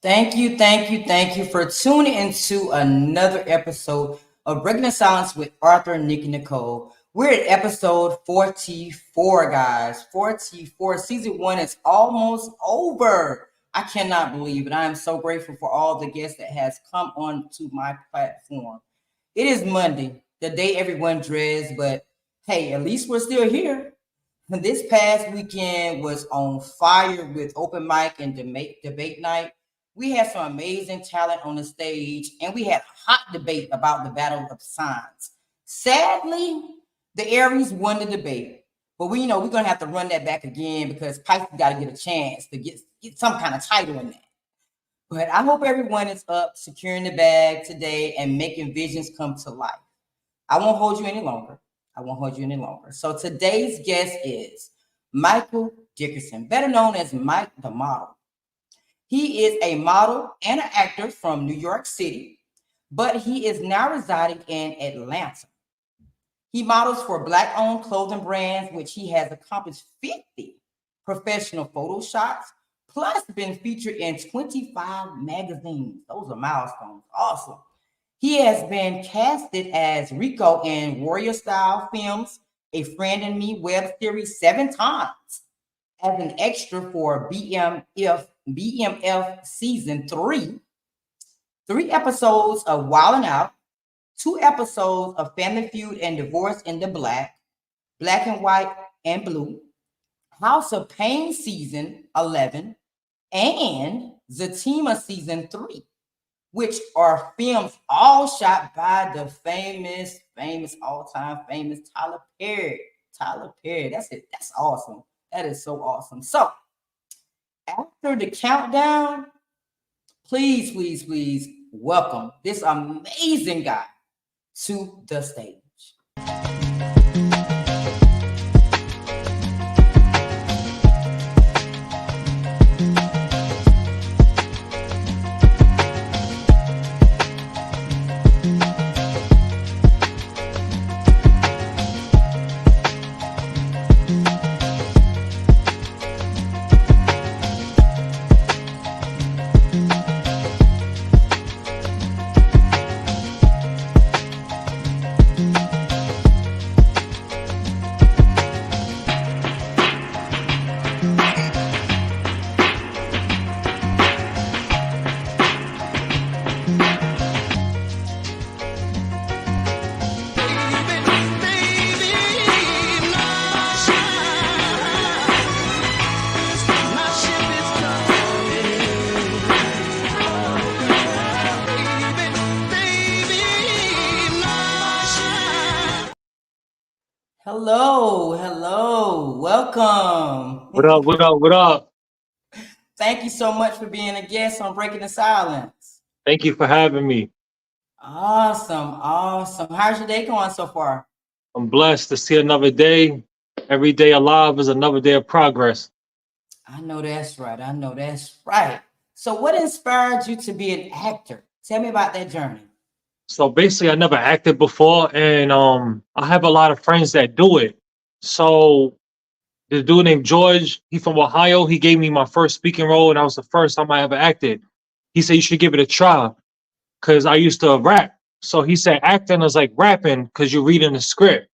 Thank you for tuning into another episode of Breaking the Silence with Author Nikki Nicole. We're at episode 44, guys. 44. Season 1 is almost over. I cannot believe it. I am so grateful for all the guests that has come on to my platform. It is Monday, the day everyone dreads, but hey, at least we're still here. This past weekend was on fire with open mic and debate night. We had some amazing talent on the stage, and we had hot debate about the Battle of Signs. Sadly, the Aries won the debate, but we're gonna have to run that back again because Pisces got to get a chance to get some kind of title in that. But I hope everyone is up, securing the bag today, and making visions come to life. I won't hold you any longer. So today's guest is Michael Dickerson, better known as Mike the Model. He is a model and an actor from New York City, but he is now residing in Atlanta. He models for Black-owned clothing brands, which he has accomplished 50 professional photo shots, plus been featured in 25 magazines. Those are milestones. Awesome. He has been casted as Rico in Warrior Style Films, A Friend and Me web series 7 times, as an extra for BMF season 3, 3 episodes of Wildin' Out, 2 episodes of Family Feud and Divorce in the Black and White and Blue, House of Pain season 11, and Zatima season 3. Which are films all shot by the famous, all-time famous Tyler Perry. Tyler Perry, that's it. That's awesome. That is so awesome. So, after the countdown, please welcome this amazing guy to the stage. Hello, welcome. What up? Thank you so much for being a guest on Breaking the Silence. Thank you for having me. Awesome. How's your day going so far? I'm blessed to see another day. Every day alive is another day of progress. I know that's right. So what inspired you to be an actor? Tell me about that journey. So basically, I never acted before, and I have a lot of friends that do it. So the dude named George, he from Ohio, he gave me my first speaking role, and that was the first time I ever acted. He said you should give it a try, because I used to rap. So he said acting is like rapping, because you're reading the script.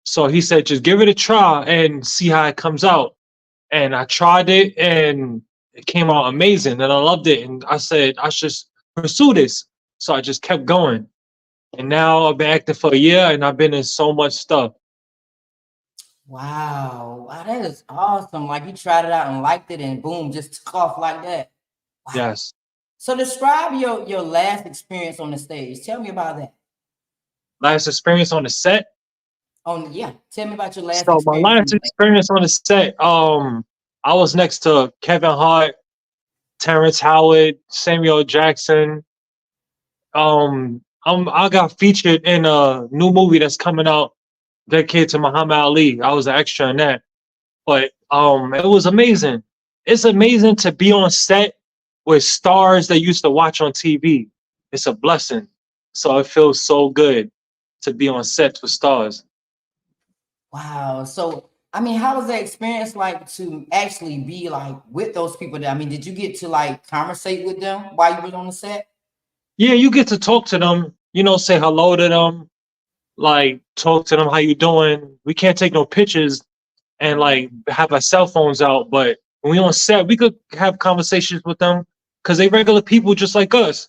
So he said just give it a try and see how it comes out. And I tried it, and it came out amazing, and I loved it. And I said I should pursue this. So I just kept going. And now I've been acting for a year, and I've been in so much stuff. Wow, that is awesome. Like you tried it out and liked it, and boom, just took off like that. Wow. Yes. So describe your last experience on the stage. Tell me about that. Last experience on the set? Tell me about your last So experience. my last experience on the set, I was next to Kevin Hart, Terrence Howard, Samuel Jackson. I got featured in a new movie that's coming out dedicated to Muhammad Ali. I was an extra in that. But it was amazing. It's amazing to be on set with stars that used to watch on TV. It's a blessing. So it feels so good to be on sets with stars. Wow. So I mean, how was that experience like to actually be like with those people? I mean, did you get to like conversate with them while you were on the set? Yeah, you get to talk to them, say hello to them, like talk to them, how you doing. We can't take no pictures and like have our cell phones out, but when we on set, we could have conversations with them because they regular people just like us.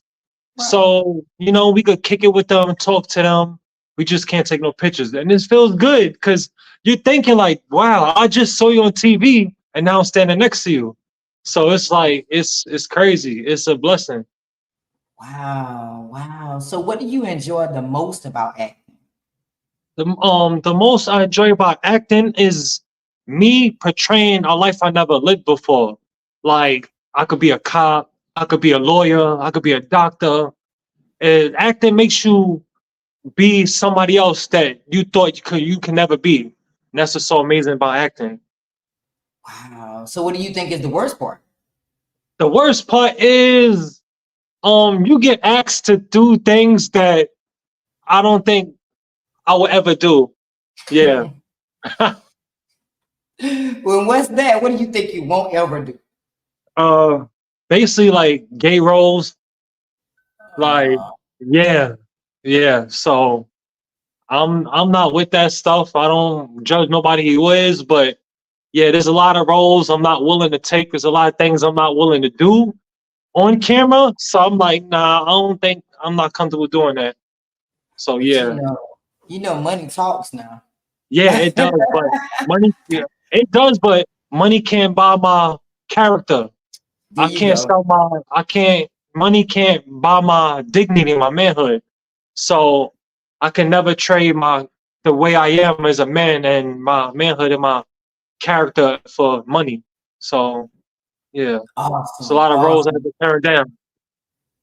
Right. So, we could kick it with them, talk to them. We just can't take no pictures. And this feels good because you're thinking like, wow, I just saw you on TV and now I'm standing next to you. So it's like it's crazy. It's a blessing. Wow. Wow. So what do you enjoy the most about acting? The most I enjoy about acting is me portraying a life I never lived before. Like I could be a cop, I could be a lawyer, I could be a doctor. And acting makes you be somebody else that you thought you can never be. And that's what's so amazing about acting. Wow. So what do you think is the worst part? The worst part is you get asked to do things that I don't think I would ever do. Yeah. Well, what's that? What do you think you won't ever do? uh Basically like gay roles, like Uh, yeah, yeah. So I'm not with that stuff. I don't judge nobody who is, but yeah, there's a lot of roles I'm not willing to take. There's a lot of things I'm not willing to do on camera. So I'm like, nah, I don't think I'm not comfortable doing that. So but yeah, money talks now. yeah, it does. But money, yeah, it does. But money can't buy my character. There you go. I can't. Money can't buy my dignity, my manhood. So I can never trade the way I am as a man and my manhood and my character for money. So yeah, it's a Awesome. lot of roles I have Awesome. to turn down.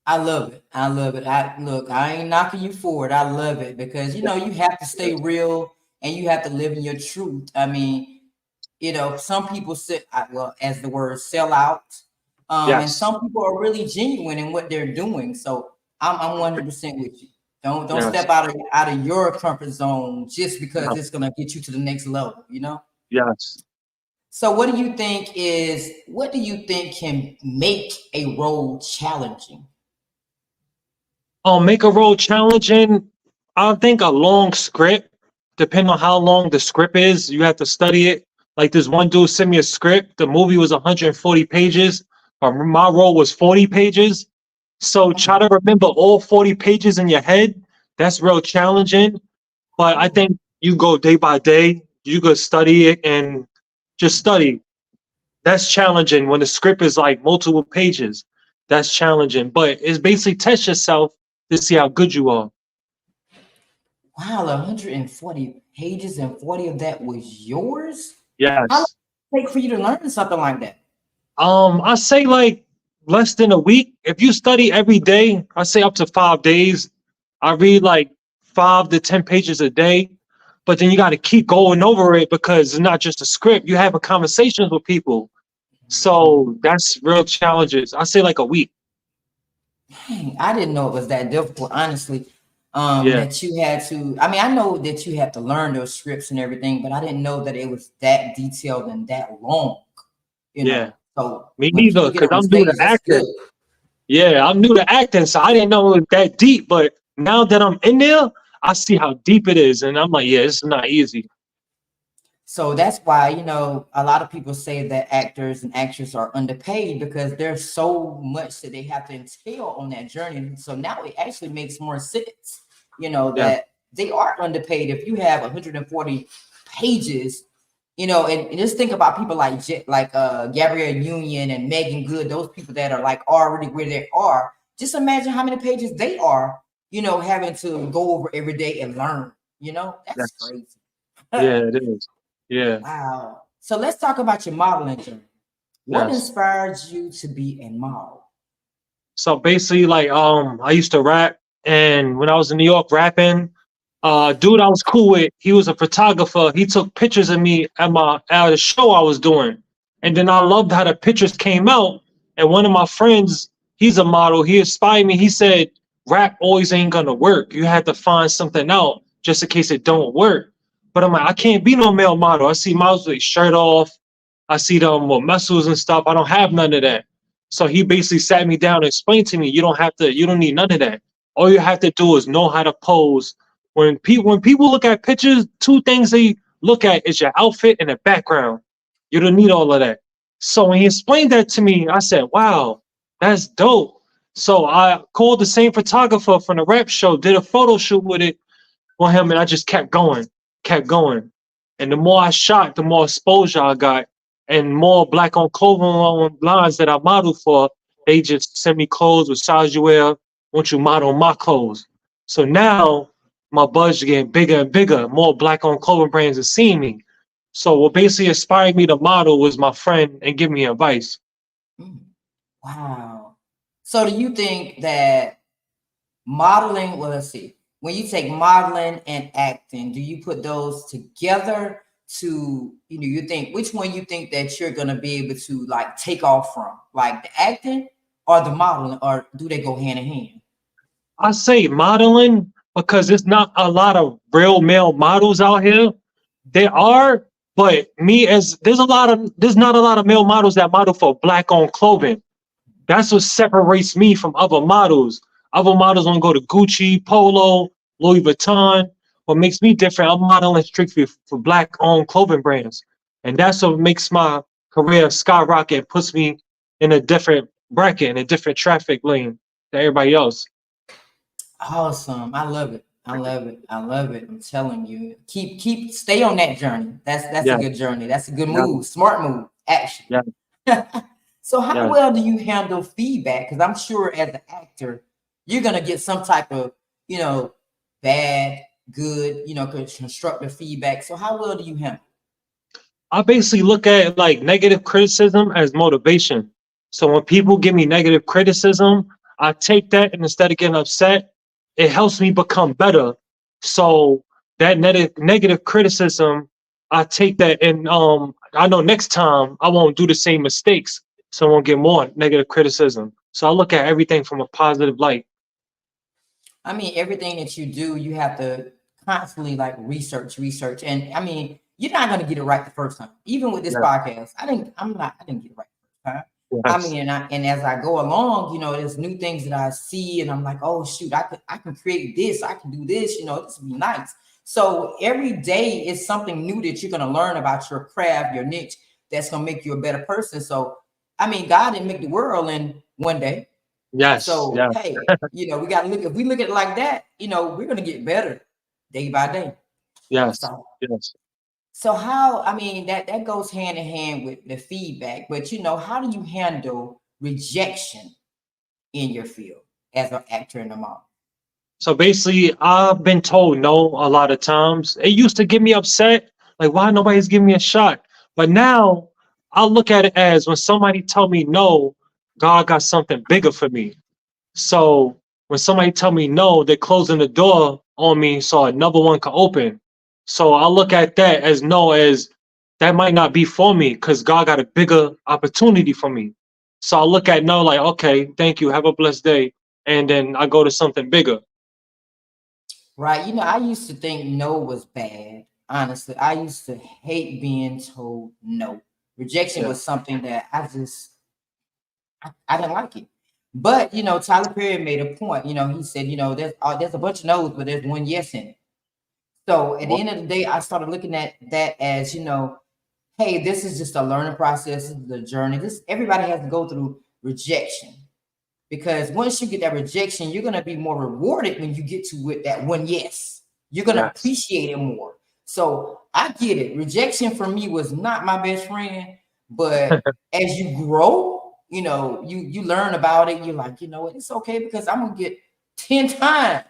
I love it. I love it. I ain't knocking you for it. I love it because you have to stay real and you have to live in your truth. I mean, some people well, as the word sell out. And Yes, some people are really genuine in what they're doing. So I'm 100% with you. Don't yes, step out of your comfort zone just because no, it's gonna get you to the next level. yes. So what do you think can make a role challenging? Make a role challenging. I think a long script, depending on how long the script is, you have to study it. Like this one dude sent me a script. The movie was 140 pages. My role was 40 pages. So try Oh, to remember all 40 pages in your head. That's real challenging. But I oh. think you go day by day. You could study it and just study. That's challenging when the script is like multiple pages. That's challenging. But it's basically test yourself to see how good you are. Wow, 140 pages and 40 of that was yours? How long Yes. did it take for you to learn something like that? I say like less than a week. If you study every day, I say up to 5 days. I read like 5 to 10 pages a day, but then you got to keep going over it because it's not just a script. You having conversations with people, Mhm. so that's real challenges. I say like a week. Dang, I didn't know it was that difficult, honestly. Yeah, That you had to, I mean, I know that you had to learn those scripts and everything, but I didn't know that it was that detailed and that long, you yeah. know. So Me when neither, people get because on the I'm new to stage, that's good. acting. Yeah, I'm new to acting, so I didn't know it was that deep. But now that I'm in there, I see how deep it is, and I'm like, yeah, it's not easy. So that's why, a lot of people say that actors and actresses are underpaid because there's so much that they have to entail on that journey. So now it actually makes more sense, Yeah, that they are underpaid. If you have 140 pages, and just think about people like Gabrielle Union and Megan Good, those people that are like already where they are. Just imagine how many pages they are, having to go over every day and learn. That's yes, crazy. yeah, it is. Yeah, Wow. So let's talk about your modeling journey. What yes. inspired you to be a model? So basically, like, I used to rap, and when I was in New York rapping, dude I was cool with, he was a photographer. He took pictures of me at a show I was doing, and then I loved how the pictures came out. And one of my friends, he's a model. He inspired me. He said, "Rap always ain't gonna work. You had to find something out just in case it don't work." But I'm like, I can't be no male model. I see models with shirt off. I see them with muscles and stuff. I don't have none of that. So he basically sat me down and explained to me, you don't need none of that. All you have to do is know how to pose. When people look at pictures, two things they look at is your outfit and the background. You don't need all of that. So when he explained that to me, I said, wow, that's dope. So I called the same photographer from the rap show, did a photo shoot with it on him, and I just kept going, kept going. And the more I shot, the more exposure I got, and more black on clothing lines that I modeled for. They just send me clothes with size you wear. Won't you model my clothes? So now my buzz is getting bigger and bigger. More black on clothing brands are seeing me. So what basically inspired me to model was my friend and give me advice. Mm. Wow. So do you think that modeling, well, let's see, when you take modeling and acting, do you put those together to, you think which one you think that you're gonna be able to like take off from, like the acting or the modeling, or do they go hand in hand? I say modeling because there's not a lot of real male models out here. There are, but me as there's not a lot of male models that model for black owned clothing. That's what separates me from other models. Other models want to go to Gucci, Polo, Louis Vuitton. What makes me different, I'm modeling strictly for black owned clothing brands. And that's what makes my career skyrocket, puts me in a different bracket, in a different traffic lane than everybody else. Awesome. I love it. I love it. I love it. I'm telling you. Stay on that journey. That's a Yeah, good journey. That's a good yeah, move. Smart move, actually. yeah, So how yeah. well do you handle feedback? Because I'm sure as an actor, you're gonna get some type of, you know, bad, good, constructive feedback. So how well do you handle? I basically look at like negative criticism as motivation. So when people give me negative criticism, I take that and instead of getting upset, it helps me become better. So that negative criticism, I take that and I know next time I won't do the same mistakes. So I won't get more negative criticism. So I look at everything from a positive light. I mean, everything that you do, you have to constantly like research. And I mean, you're not gonna get it right the first time. Even with this Yeah. podcast, I didn't get it right the first time. I Yes. mean, and as I go along, there's new things that I see, and I'm like, oh shoot, I can create this, I can do this, this would be nice. So every day is something new that you're gonna learn about your craft, your niche, that's gonna make you a better person. So I mean, God didn't make the world in one day. Yes. So Yeah. hey, we gotta look, if we look at it like that, we're gonna get better day by day. Yes. So Yes. how, I mean, that goes hand in hand with the feedback, but how do you handle rejection in your field as an actor and a model? So basically, I've been told no a lot of times. It used to get me upset, like why nobody's giving me a shot. But now I look at it as when somebody tell me no, God got something bigger for me. So when somebody tell me no, they're closing the door on me so another one can open. So I look at that as no, as that might not be for me because God got a bigger opportunity for me. So I look at no like, okay, thank you, have a blessed day. And then I go to something bigger. Right. I used to think no was bad. Honestly, I used to hate being told no. Rejection Yeah. was something that I didn't like it. But Tyler Perry made a point. He said, there's a bunch of no's, but there's one yes in it. So at the What? end of the day, I started looking at that as, hey, this is just a learning process, this is the journey. This everybody has to go through rejection. Because once you get that rejection, you're gonna be more rewarded when you get to with that one yes. You're gonna Yes. appreciate it more. So I get it. Rejection for me was not my best friend, but as you grow, you learn about it. You're like, you know what, it's okay because I'm gonna get 10 times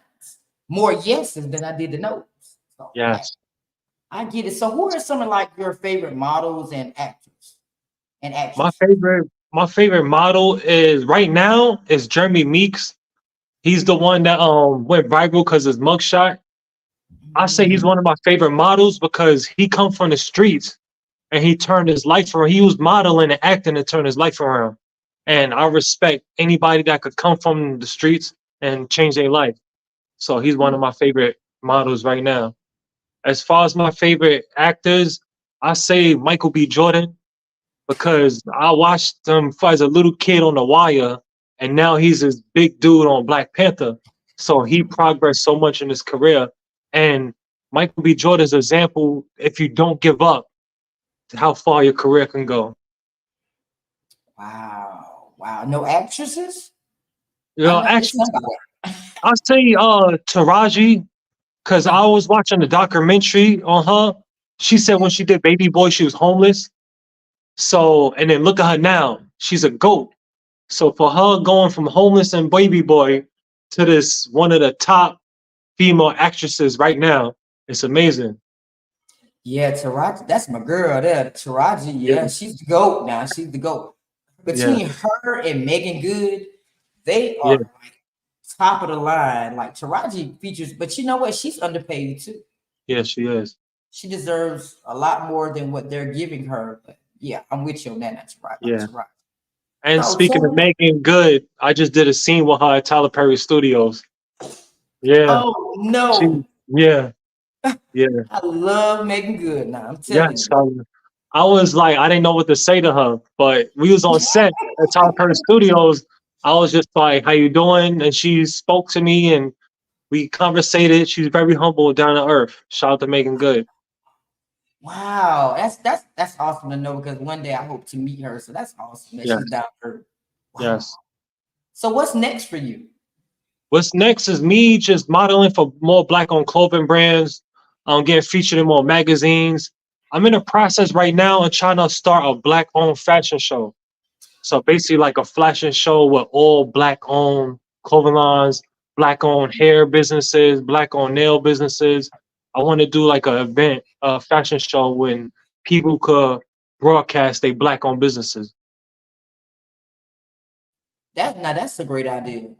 more yeses than I did the no's. So Yes. I get it. So who are some of like your favorite models and actors and My actresses? favorite my favorite model is right now is Jeremy Meeks. He's the one that went viral because his mugshot. I say he's Mm. one of my favorite models because he come from the streets and he turned his life around. He was modeling and acting to turn his life around. And I respect anybody that could come from the streets and change their life. So he's one of my favorite models right now. as far as my favorite actors, I say Michael B. Jordan because I watched him as a little kid on The Wire, and now he's this big dude on Black Panther. So he progressed so much in his career. And Michael B. Jordan's an example, if you don't give up, how far your career can go. Wow. Wow. No actresses? You I know, know there's actually, somebody. I'll say Taraji, because I was watching the documentary on her. She said when she did Baby Boy, she was homeless. So, and then look at her now. She's a GOAT. So for her going from homeless and Baby Boy to this one of the top female actresses right now, it's amazing. Yeah, Taraji, that's my girl there. Taraji, Yeah, yeah, she's the GOAT now. She's the GOAT. yeah, Between her and Megan Good, they yeah, are like top of the line. Like Taraji features, but you know what? She's underpaid too. yeah, she is. She deserves a lot more than what they're giving her. But yeah, I'm with you on that. That's right. Yeah. That's right. And So speaking of tell me, Megan Good, I just did a scene with her at Tyler Perry Studios. Yeah, oh she, no, yeah, yeah, I love Megan Good. Now I'm telling yes. you. I was like, I didn't know what to say to her, but we was on set at Tyler Perry Studios. I was just like, "How you doing?" And she spoke to me, and we conversated. She's very humble and down to earth. Shout out to Megan Good. Wow, that's awesome to know because one day I hope to meet her. So that's awesome that she's Yes, down there. Wow. yes. So what's next for you? What's next is me just modeling for more black-owned clothing brands. Getting featured in more magazines. I'm in a process right now of trying to start a black-owned fashion show. So basically, like a fashion show with all black-owned clothing lines, black-owned hair businesses, black-owned nail businesses. I want to do like an event, a fashion show when people could broadcast their black-owned businesses. That's a great idea.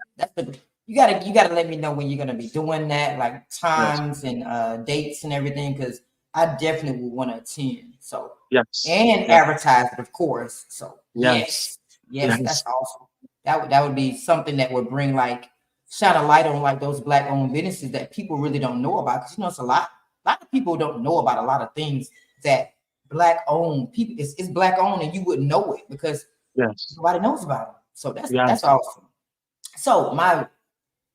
You gotta let me know when you're gonna be doing that, like Yes, times and dates and everything, because I definitely would want to attend. So yes, and yes, advertise it, of course. So yes, yes, yes, that's yes, awesome. That would be something that would bring like shine a light on like those black owned businesses that people really don't know about. Because it's a lot of people don't know about a lot of things that black owned people it's black owned and you wouldn't know it because yes, nobody knows about it. So that's yes. awesome. So my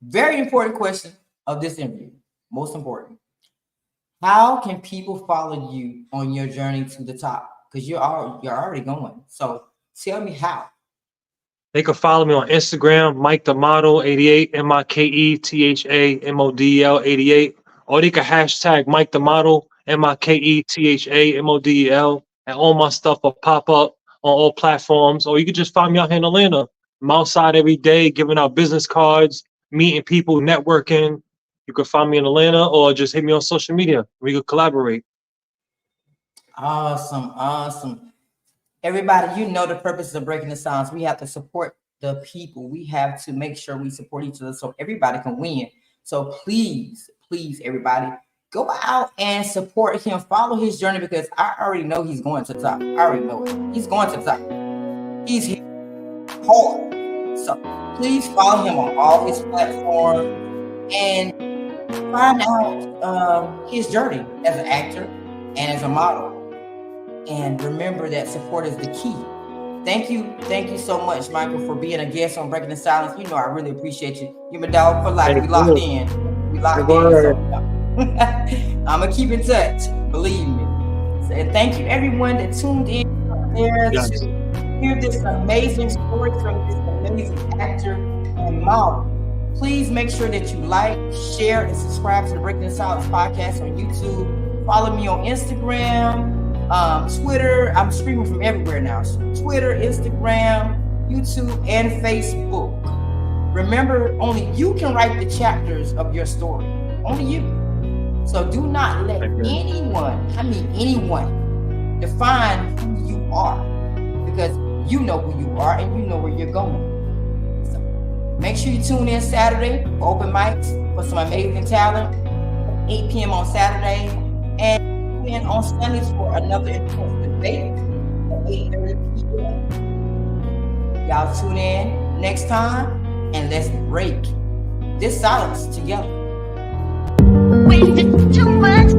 very important question of this interview, most important. How can people follow you on your journey to the top? Because you're already going. So tell me how. They can follow me on Instagram, Mike the Model 88, MIKETHAMODEL 88, or they can hashtag Mike the Model, MIKETHAMODEL, and all my stuff will pop up on all platforms. Or you can just find me out here in Atlanta. I'm outside every day giving out business cards, meeting people, networking. You can find me in Atlanta or just hit me on social media. We could collaborate. Awesome, awesome. Everybody, you know the purpose of breaking the silence. We have to support the people. We have to make sure we support each other so everybody can win. So please, please, everybody, go out and support him. Follow his journey because I already know he's going to the top. I already know it. He's going to the top. He's here hard. So please follow him on all his platforms and find out his journey as an actor and as a model. And remember that support is the key. Thank you so much, Michael, for being a guest on Breaking the Silence. You know, I really appreciate you. You're my dog for life. Hey, We locked good. in. We locked Good in. So word. I'm gonna keep in touch. Believe me. So, and thank you, everyone that tuned in there Yes. to hear this amazing story from this amazing actor and model. Please make sure that you like, share, and subscribe to the Breaking the Silence podcast on YouTube. Follow me on Instagram. Twitter, I'm streaming from everywhere now. So Twitter, Instagram, YouTube, and Facebook. Remember, only you can write the chapters of your story. Only you. So do not let anyone, define who you are. Because you know who you are and you know where you're going. So make sure you tune in Saturday for open mics for some amazing talent. 8 p.m. on Saturday. And in on Sundays for another intense debate at 8:30 p.m. Y'all tune in next time and let's break this silence together. Wasted too much